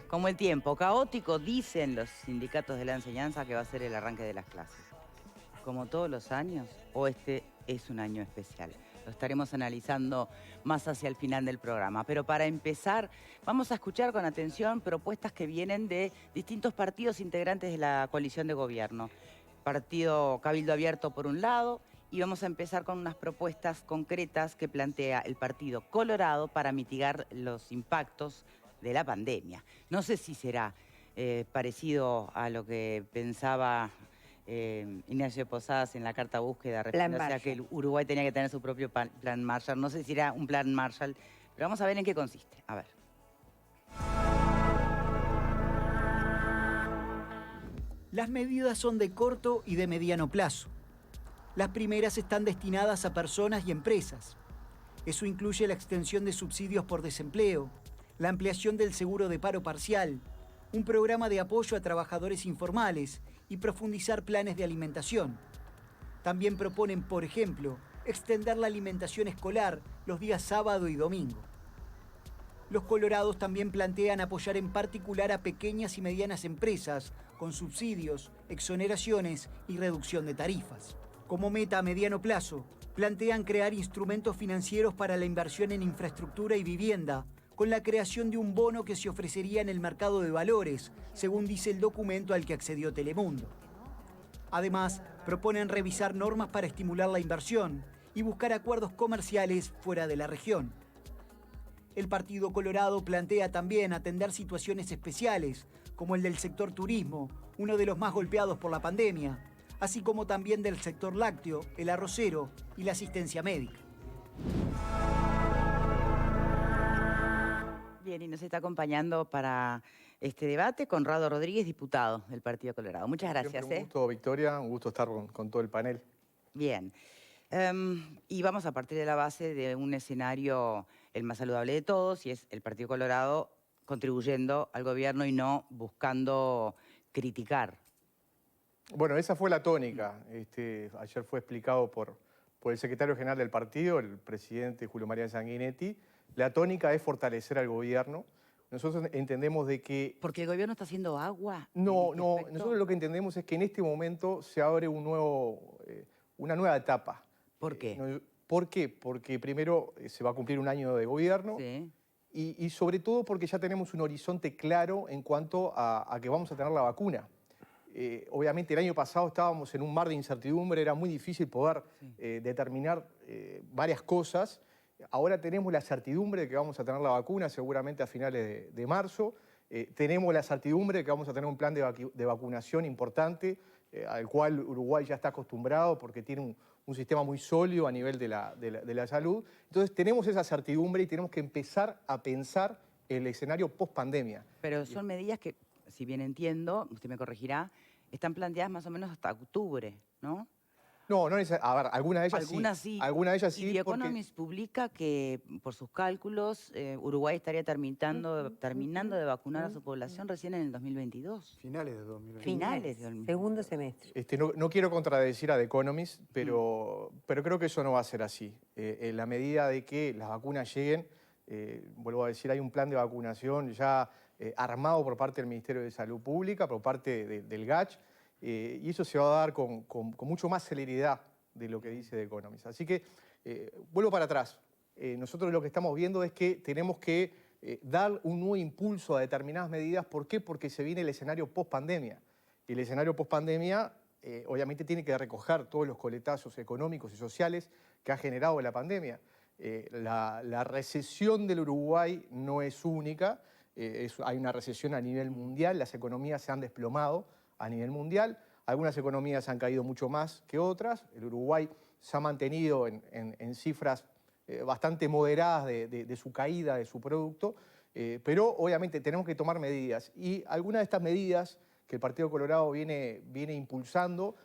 Como el tiempo caótico, dicen los sindicatos de la enseñanza que va a ser el arranque de las clases. Como todos los años, o este es un año especial. Lo estaremos analizando más hacia el final del programa. Pero para empezar, vamos a escuchar con atención propuestas que vienen de distintos partidos integrantes de la coalición de gobierno. Partido Cabildo Abierto por un lado, y vamos a empezar con unas propuestas concretas que plantea el Partido Colorado para mitigar los impactos de la pandemia. No sé si será parecido a lo que pensaba Ignacio Posadas en la carta búsqueda, refiriéndose a que el Uruguay tenía que tener su propio plan Marshall. No sé si era un plan Marshall, pero vamos a ver en qué consiste. A ver. Las medidas son de corto y de mediano plazo. Las primeras están destinadas a personas y empresas. Eso incluye la extensión de subsidios por desempleo, la ampliación del seguro de paro parcial, un programa de apoyo a trabajadores informales y profundizar planes de alimentación. También proponen, por ejemplo, extender la alimentación escolar los días sábado y domingo. Los colorados también plantean apoyar en particular a pequeñas y medianas empresas con subsidios, exoneraciones y reducción de tarifas. Como meta a mediano plazo, plantean crear instrumentos financieros para la inversión en infraestructura y vivienda, con la creación de un bono que se ofrecería en el mercado de valores, según dice el documento al que accedió Telemundo. Además, proponen revisar normas para estimular la inversión y buscar acuerdos comerciales fuera de la región. El Partido Colorado plantea también atender situaciones especiales, como el del sector turismo, uno de los más golpeados por la pandemia, así como también del sector lácteo, el arrocero y la asistencia médica. Bien, y nos está acompañando para este debate Conrado Rodríguez, diputado del Partido Colorado. Muchas gracias. Siempre un gusto, Victoria, un gusto estar con todo el panel. Bien. Y vamos a partir de la base de un escenario el más saludable de todos, y es el Partido Colorado contribuyendo al gobierno y no buscando criticar. Bueno, esa fue la tónica. Ayer fue explicado por el secretario general del partido, el presidente Julio María Sanguinetti. La tónica es fortalecer al gobierno. Nosotros entendemos de que... ¿Porque el gobierno está haciendo agua? No, nosotros lo que entendemos es que en este momento se abre una nueva etapa. ¿Por qué? ¿Por qué? Porque primero se va a cumplir un año de gobierno. Sí. Y sobre todo porque ya tenemos un horizonte claro en cuanto a que vamos a tener la vacuna. Obviamente el año pasado estábamos en un mar de incertidumbre, era muy difícil poder determinar varias cosas. Ahora tenemos la certidumbre de que vamos a tener la vacuna seguramente a finales de marzo. Tenemos la certidumbre de que vamos a tener un plan de vacunación importante, al cual Uruguay ya está acostumbrado porque tiene un sistema muy sólido a nivel de la salud. Entonces tenemos esa certidumbre y tenemos que empezar a pensar el escenario post-pandemia. Pero son medidas que, si bien entiendo, usted me corregirá, están planteadas más o menos hasta octubre, ¿no? No, a ver, algunas de ellas sí. Algunas de ellas sí. Y The Economist publica que, por sus cálculos, Uruguay estaría terminando de vacunar a su población recién en el 2022. Finales de 2022. Finales de 2022. Segundo semestre. No quiero contradecir a The Economist, pero creo que eso no va a ser así. En la medida de que las vacunas lleguen, vuelvo a decir, hay un plan de vacunación ya armado por parte del Ministerio de Salud Pública, por parte del GACH, y eso se va a dar con mucho más celeridad de lo que dice The Economist. Así que vuelvo para atrás. Nosotros lo que estamos viendo es que tenemos que dar un nuevo impulso a determinadas medidas. ¿Por qué? Porque se viene el escenario post-pandemia. Y el escenario post-pandemia obviamente tiene que recoger todos los coletazos económicos y sociales que ha generado la pandemia. La recesión del Uruguay no es única. Hay una recesión a nivel mundial, las economías se han desplomado a nivel mundial, algunas economías han caído mucho más que otras, el Uruguay se ha mantenido en cifras bastante moderadas de su caída, de su producto, pero obviamente tenemos que tomar medidas y algunas de estas medidas que el Partido Colorado viene impulsando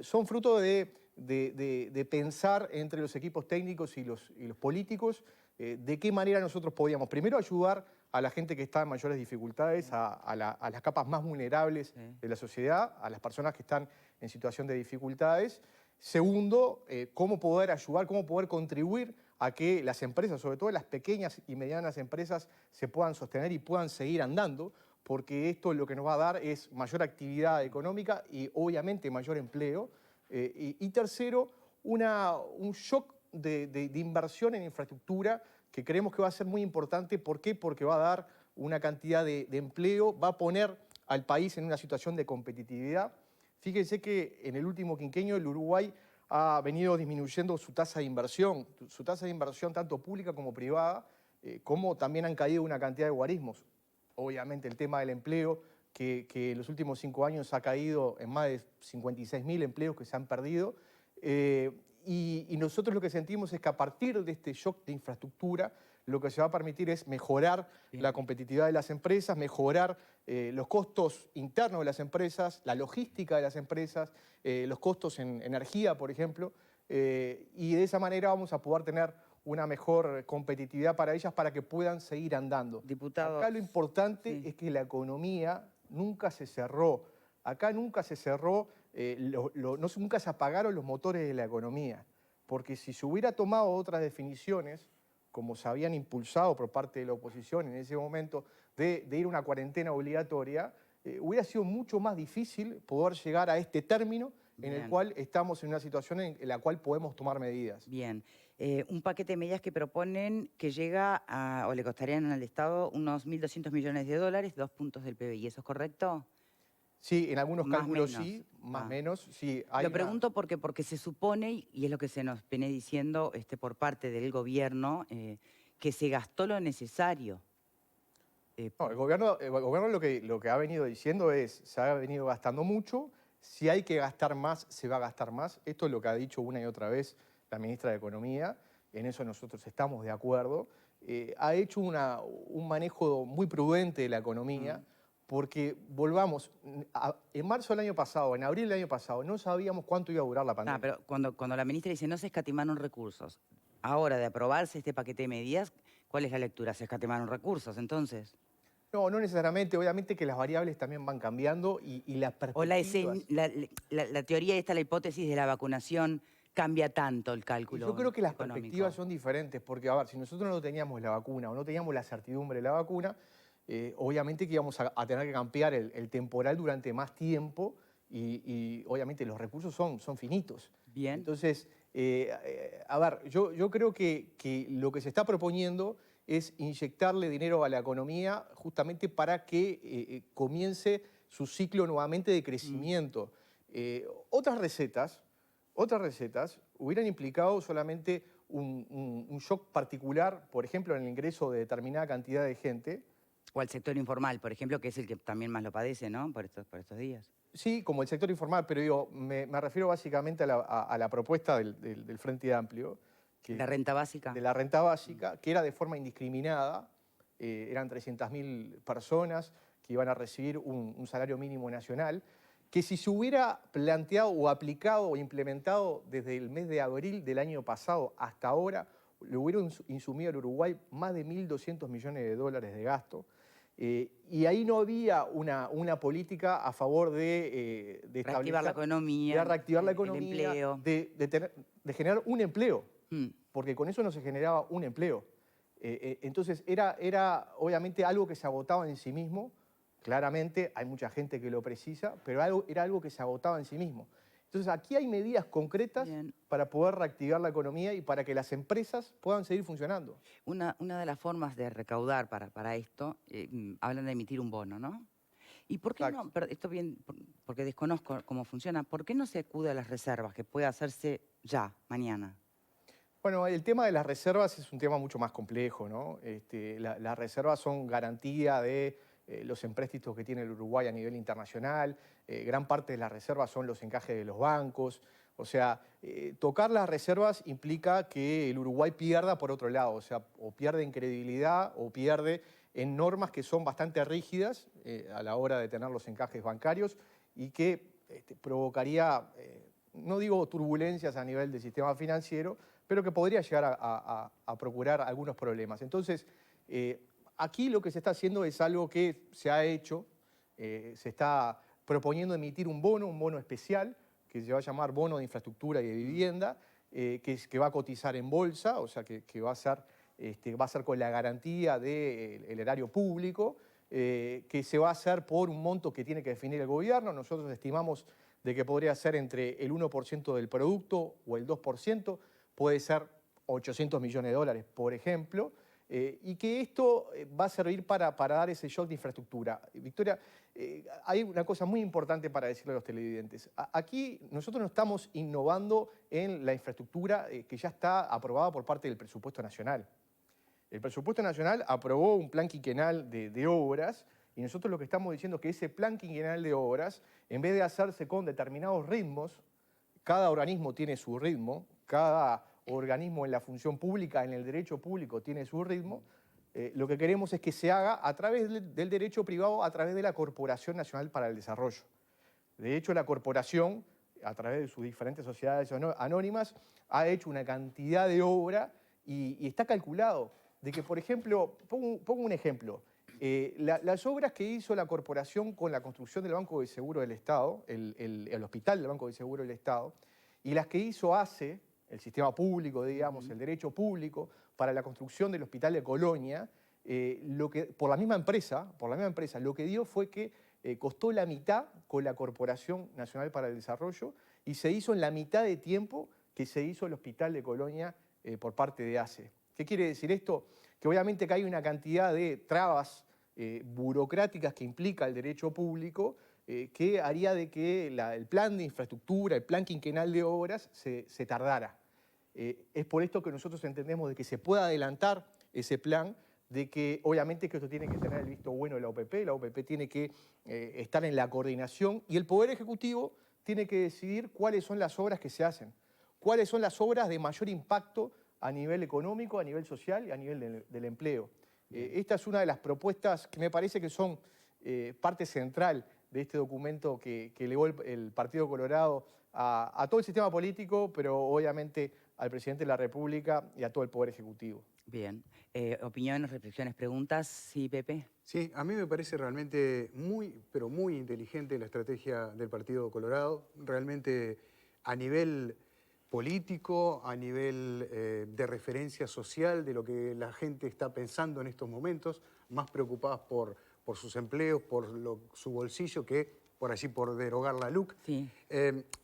son fruto de pensar entre los equipos técnicos y los políticos de qué manera nosotros podíamos primero ayudar a la gente que está en mayores dificultades, a las capas más vulnerables de la sociedad, a las personas que están en situación de dificultades. Segundo, cómo poder ayudar, cómo poder contribuir a que las empresas, sobre todo las pequeñas y medianas empresas, se puedan sostener y puedan seguir andando, porque esto lo que nos va a dar es mayor actividad económica y obviamente mayor empleo. Y tercero, un shock de inversión en infraestructura que creemos que va a ser muy importante. ¿Por qué? Porque va a dar una cantidad de empleo, va a poner al país en una situación de competitividad. Fíjense que en el último quinquenio el Uruguay ha venido disminuyendo su tasa de inversión tanto pública como privada, como también han caído una cantidad de guarismos. Obviamente el tema del empleo, que en los últimos 5 años ha caído en más de 56.000 empleos que se han perdido. Y nosotros lo que sentimos es que a partir de este shock de infraestructura, lo que se va a permitir es mejorar la competitividad de las empresas, mejorar los costos internos de las empresas, la logística de las empresas, los costos en energía, por ejemplo, y de esa manera vamos a poder tener una mejor competitividad para ellas para que puedan seguir andando. Diputado, acá lo importante es que la economía nunca se cerró. Acá nunca se cerró, nunca se apagaron los motores de la economía. Porque si se hubiera tomado otras definiciones, como se habían impulsado por parte de la oposición en ese momento, de ir a una cuarentena obligatoria, hubiera sido mucho más difícil poder llegar a este término en el cual estamos en una situación en la cual podemos tomar medidas. Bien. Un paquete de medidas que proponen que llega a, o le costarían al Estado unos 1.200 millones de dólares, 2 puntos del PBI. ¿Eso es correcto? Sí, en algunos Más cálculos menos. sí, más Ah. menos. Sí, Lo pregunto porque se supone, y es lo que se nos viene diciendo por parte del gobierno, que se gastó lo necesario. No, el gobierno lo que ha venido diciendo es, se ha venido gastando mucho, si hay que gastar más, se va a gastar más. Esto es lo que ha dicho una y otra vez la ministra de Economía, en eso nosotros estamos de acuerdo. Ha hecho un manejo muy prudente de la economía, porque volvamos, en marzo del año pasado, en abril del año pasado, no sabíamos cuánto iba a durar la pandemia. Pero cuando la ministra dice no se escatimaron recursos, ahora de aprobarse este paquete de medidas, ¿cuál es la lectura? ¿Se escatimaron recursos entonces? No, no necesariamente, obviamente que las variables también van cambiando y las ¿O perspectivas... la teoría esta, la hipótesis de la vacunación, cambia tanto el cálculo Yo creo que las económico? perspectivas son diferentes, porque, a ver, si nosotros no teníamos la vacuna o no teníamos la certidumbre de la vacuna, obviamente que íbamos a tener que cambiar el temporal durante más tiempo y obviamente los recursos son finitos. Bien. Entonces, a ver, yo creo que lo que se está proponiendo es inyectarle dinero a la economía justamente para que comience su ciclo nuevamente de crecimiento. Otras recetas hubieran implicado solamente un shock particular, por ejemplo, en el ingreso de determinada cantidad de gente. O al sector informal, por ejemplo, que es el que también más lo padece, ¿no? Por estos días. Sí, como el sector informal, pero digo, me refiero básicamente a la propuesta del Frente Amplio. ¿La renta básica? De la renta básica, que era de forma indiscriminada. Eran 300.000 personas que iban a recibir un salario mínimo nacional, que si se hubiera planteado o aplicado o implementado desde el mes de abril del año pasado hasta ahora, le hubiera insumido al Uruguay más de 1.200 millones de dólares de gasto. Y ahí no había una política a favor de reactivar la economía, de reactivar la el economía, empleo. de generar un empleo, porque con eso no se generaba un empleo. Entonces era obviamente algo que se agotaba en sí mismo. Claramente hay mucha gente que lo precisa, pero era algo que se agotaba en sí mismo. Entonces aquí hay medidas concretas para poder reactivar la economía y para que las empresas puedan seguir funcionando. Una de las formas de recaudar para esto, hablan de emitir un bono, ¿no? ¿Y por qué no, esto bien, porque desconozco cómo funciona, por qué no se acude a las reservas, que puede hacerse ya, mañana? Bueno, el tema de las reservas es un tema mucho más complejo, ¿no? Las reservas son garantía de los empréstitos que tiene el Uruguay a nivel internacional, gran parte de las reservas son los encajes de los bancos. O sea, tocar las reservas implica que el Uruguay pierda por otro lado, o sea, o pierde en credibilidad o pierde en normas que son bastante rígidas a la hora de tener los encajes bancarios y que provocaría, no digo turbulencias a nivel del sistema financiero, pero que podría llegar a procurar algunos problemas. Entonces, aquí lo que se está haciendo es algo que se ha hecho, se está proponiendo emitir un bono especial, que se va a llamar bono de infraestructura y de vivienda, que va a cotizar en bolsa, o sea, que va a ser con la garantía del erario público, que se va a hacer por un monto que tiene que definir el gobierno. Nosotros estimamos de que podría ser entre el 1% del producto o el 2%, puede ser 800 millones de dólares, por ejemplo, y que esto va a servir para dar ese shock de infraestructura. Victoria, hay una cosa muy importante para decirle a los televidentes. Aquí nosotros no estamos innovando en la infraestructura que ya está aprobada por parte del presupuesto nacional. El presupuesto nacional aprobó un plan quinquenal de obras y nosotros lo que estamos diciendo es que ese plan quinquenal de obras, en vez de hacerse con determinados ritmos, cada organismo tiene su ritmo, cada organismo en la función pública, en el derecho público tiene su ritmo, lo que queremos es que se haga a través del derecho privado, a través de la Corporación Nacional para el Desarrollo. De hecho, la corporación, a través de sus diferentes sociedades anónimas, ha hecho una cantidad de obra y está calculado de que, por ejemplo, pongo un ejemplo, las obras que hizo la corporación con la construcción del Banco de Seguro del Estado, el hospital del Banco de Seguro del Estado, y las que hizo ACE, el sistema público, digamos, el derecho público, para la construcción del Hospital de Colonia, por la misma empresa, lo que dio fue que costó la mitad con la Corporación Nacional para el Desarrollo y se hizo en la mitad de tiempo que se hizo el Hospital de Colonia por parte de ACE. ¿Qué quiere decir esto? Que obviamente que hay una cantidad de trabas burocráticas que implica el derecho público que haría de que el plan de infraestructura, el plan quinquenal de obras se tardara. Es por esto que nosotros entendemos de que se pueda adelantar ese plan, de que obviamente que esto tiene que tener el visto bueno de la OPP tiene que estar en la coordinación y el Poder Ejecutivo tiene que decidir cuáles son las obras que se hacen, cuáles son las obras de mayor impacto a nivel económico, a nivel social y a nivel del empleo. Esta es una de las propuestas que me parece que son parte central de este documento que elevó el Partido Colorado a todo el sistema político, pero obviamente al presidente de la República y a todo el Poder Ejecutivo. Bien. Opiniones, reflexiones, preguntas. Sí, Pepe. Sí, a mí me parece realmente muy, pero muy inteligente la estrategia del Partido Colorado. Realmente a nivel político, a nivel de referencia social de lo que la gente está pensando en estos momentos, más preocupadas por sus empleos, por su bolsillo que por derogar la LUC. Sí.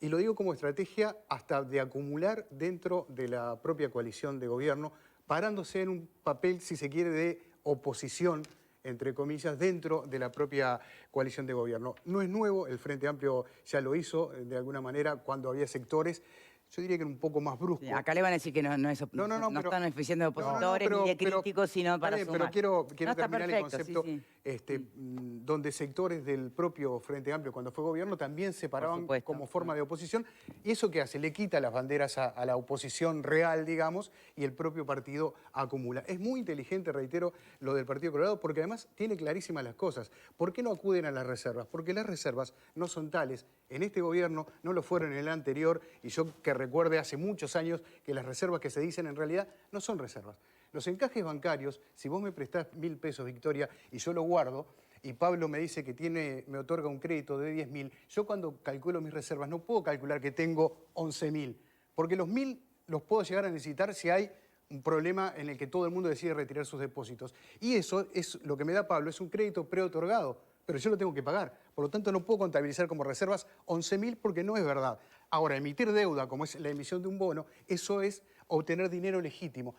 Y lo digo como estrategia hasta de acumular dentro de la propia coalición de gobierno, parándose en un papel, si se quiere, de oposición, entre comillas, dentro de la propia coalición de gobierno. No es nuevo, el Frente Amplio ya lo hizo de alguna manera cuando había sectores, yo diría que era un poco más brusco. Sí, acá le van a decir que no están oficiando de opositores ni de críticos, sino para sumar. Pero quiero está terminar perfecto, el concepto sí. donde sectores del propio Frente Amplio, cuando fue gobierno, también se paraban como forma de oposición. ¿Y eso qué hace? Le quita las banderas a la oposición real, digamos, y el propio partido acumula. Es muy inteligente, reitero, lo del Partido Colorado, porque además tiene clarísimas las cosas. ¿Por qué no acuden a las reservas? Porque las reservas no son tales. En este gobierno no lo fueron en el anterior, y yo que recuerde hace muchos años que las reservas que se dicen en realidad no son reservas. Los encajes bancarios, si vos me prestás 1.000 pesos, Victoria, y yo lo guardo, y Pablo me dice que me otorga un crédito de 10.000, yo cuando calculo mis reservas no puedo calcular que tengo 11.000, porque los 1.000 los puedo llegar a necesitar si hay un problema en el que todo el mundo decide retirar sus depósitos. Y eso es lo que me da Pablo, es un crédito preotorgado, pero yo lo tengo que pagar. Por lo tanto, no puedo contabilizar como reservas 11.000 porque no es verdad. Ahora, emitir deuda, como es la emisión de un bono, eso es obtener dinero legítimo.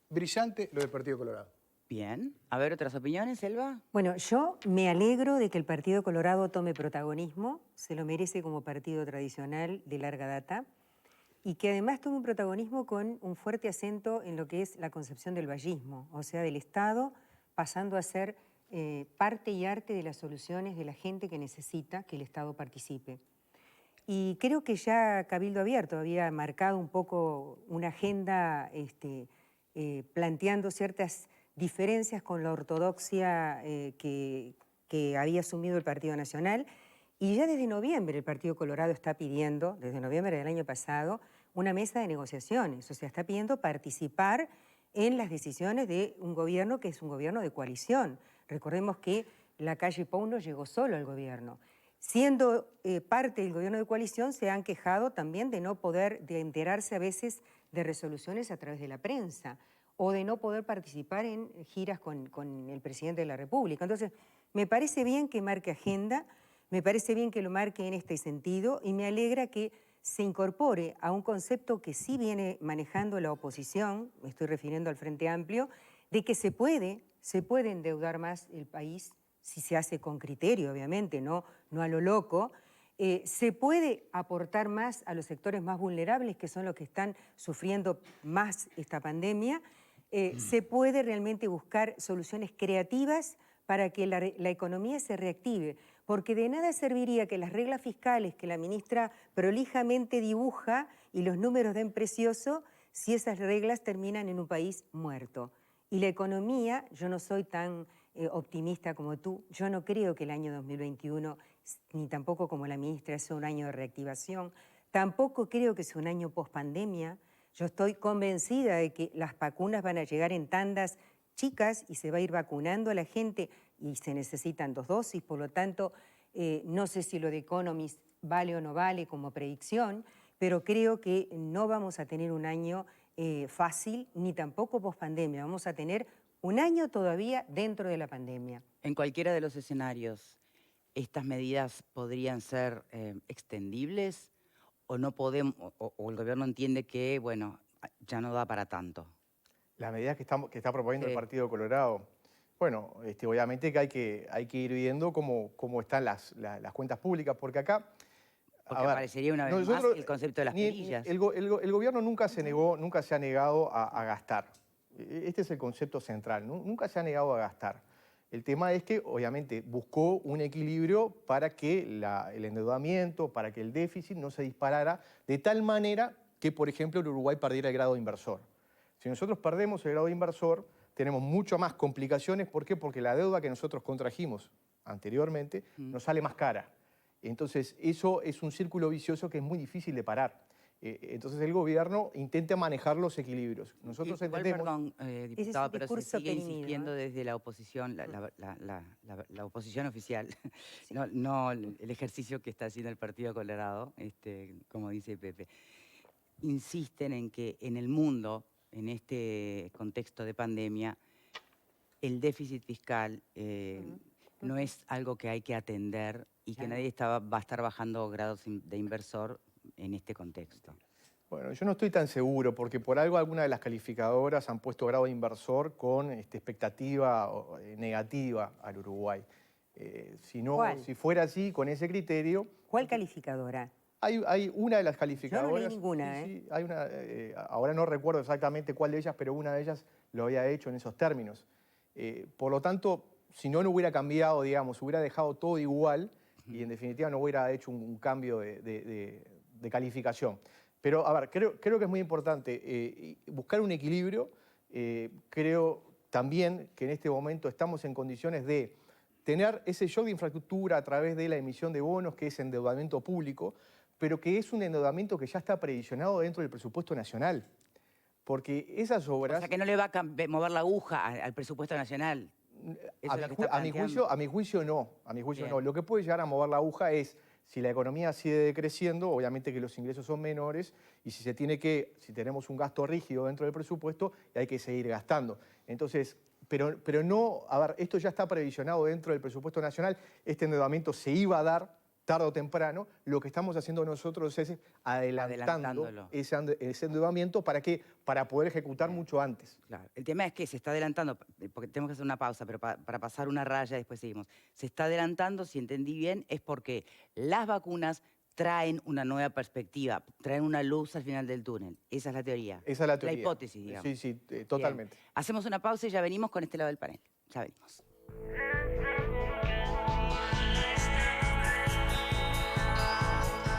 Brillante lo del Partido Colorado. Bien. A ver, ¿otras opiniones, Elba? Bueno, yo me alegro de que el Partido Colorado tome protagonismo, se lo merece como partido tradicional de larga data, y que además tome un protagonismo con un fuerte acento en lo que es la concepción del vallismo, o sea, del Estado pasando a ser parte y arte de las soluciones de la gente que necesita que el Estado participe. Y creo que ya Cabildo Abierto había marcado un poco una agenda planteando ciertas diferencias con la ortodoxia que había asumido el Partido Nacional. Y ya desde noviembre el Partido Colorado está pidiendo, desde noviembre del año pasado, una mesa de negociaciones. O sea, está pidiendo participar en las decisiones de un gobierno que es un gobierno de coalición. Recordemos que Lacalle Pou no llegó solo al gobierno. Siendo parte del gobierno de coalición, se han quejado también de no poder enterarse a veces de resoluciones a través de la prensa o de no poder participar en giras con el presidente de la República. Entonces, Me parece bien que marque agenda, me parece bien que lo marque en este sentido y me alegra que se incorpore a un concepto que sí viene manejando la oposición, me estoy refiriendo al Frente Amplio, de que se puede endeudar más el país si se hace con criterio, obviamente, no a lo loco. Se puede aportar más a los sectores más vulnerables, que son los que están sufriendo más esta pandemia. Se puede realmente buscar soluciones creativas para que la economía se reactive, porque de nada serviría que las reglas fiscales que la ministra prolijamente dibuja y los números den precioso si esas reglas terminan en un país muerto. Y la economía, yo no soy tan optimista como tú, yo no creo que el año 2021, ni tampoco como la ministra, sea un año de reactivación, tampoco creo que sea un año post-pandemia. Yo estoy convencida de que las vacunas van a llegar en tandas chicas y se va a ir vacunando a la gente y se necesitan 2 dosis, por lo tanto, no sé si lo de Economist vale o no vale como predicción, pero creo que no vamos a tener un año fácil ni tampoco post-pandemia, vamos a tener un año todavía dentro de la pandemia. En cualquiera de los escenarios, ¿estas medidas podrían ser extendibles o no podemos, o el gobierno entiende que, bueno, ya no da para tanto? Las medidas que está proponiendo el Partido Colorado, bueno, obviamente que hay que ir viendo cómo están las cuentas públicas, porque acá... Porque aparecería una vez más el concepto de las perillas. El gobierno nunca se ha negado a gastar. Este es el concepto central, nunca se ha negado a gastar. El tema es que, obviamente, buscó un equilibrio para que el endeudamiento, para que el déficit no se disparara de tal manera que, por ejemplo, el Uruguay perdiera el grado de inversor. Si nosotros perdemos el grado de inversor, tenemos mucho más complicaciones. ¿Por qué? Porque la deuda que nosotros contrajimos anteriormente nos sale más cara. Entonces, eso es un círculo vicioso que es muy difícil de parar. Entonces, el gobierno intenta manejar los equilibrios. Nosotros entendemos... Perdón, diputado, pero se sigue perimido, insistiendo desde la oposición, la oposición oficial, sí. no el ejercicio que está haciendo el Partido Colorado, como dice Pepe. Insisten en que en el mundo, en este contexto de pandemia, el déficit fiscal no es algo que hay que atender y que nadie va a estar bajando grados de inversor en este contexto. Bueno, yo no estoy tan seguro, porque por algo algunas de las calificadoras han puesto grado de inversor con expectativa negativa al Uruguay. Si fuera así, con ese criterio... ¿Cuál calificadora? Hay una de las calificadoras... Yo no leí ninguna, sí, hay una, ahora no recuerdo exactamente cuál de ellas, pero una de ellas lo había hecho en esos términos. Por lo tanto, si no hubiera cambiado, digamos, hubiera dejado todo igual y en definitiva no hubiera hecho un cambio de calificación. Pero, a ver, creo que es muy importante buscar un equilibrio. Creo también que en este momento estamos en condiciones de tener ese shock de infraestructura a través de la emisión de bonos, que es endeudamiento público, pero que es un endeudamiento que ya está previsionado dentro del presupuesto nacional. Porque esas obras... O sea, que no le va a mover la aguja al presupuesto nacional. A mi juicio no. Lo que puede llegar a mover la aguja es si la economía sigue decreciendo, obviamente que los ingresos son menores, y si tenemos un gasto rígido dentro del presupuesto, hay que seguir gastando. Entonces, pero no, a ver, esto ya está previsionado dentro del presupuesto nacional, este endeudamiento se iba a dar tarde o temprano. Lo que estamos haciendo nosotros es adelantando ese endeudamiento para poder ejecutar mucho antes. Claro. El tema es que se está adelantando, porque tenemos que hacer una pausa, pero para pasar una raya después seguimos. Se está adelantando, si entendí bien, es porque las vacunas traen una nueva perspectiva, traen una luz al final del túnel. Esa es la teoría. Esa es la teoría. La hipótesis, digamos. Sí, totalmente. Bien. Hacemos una pausa y ya venimos con este lado del panel. Ya venimos.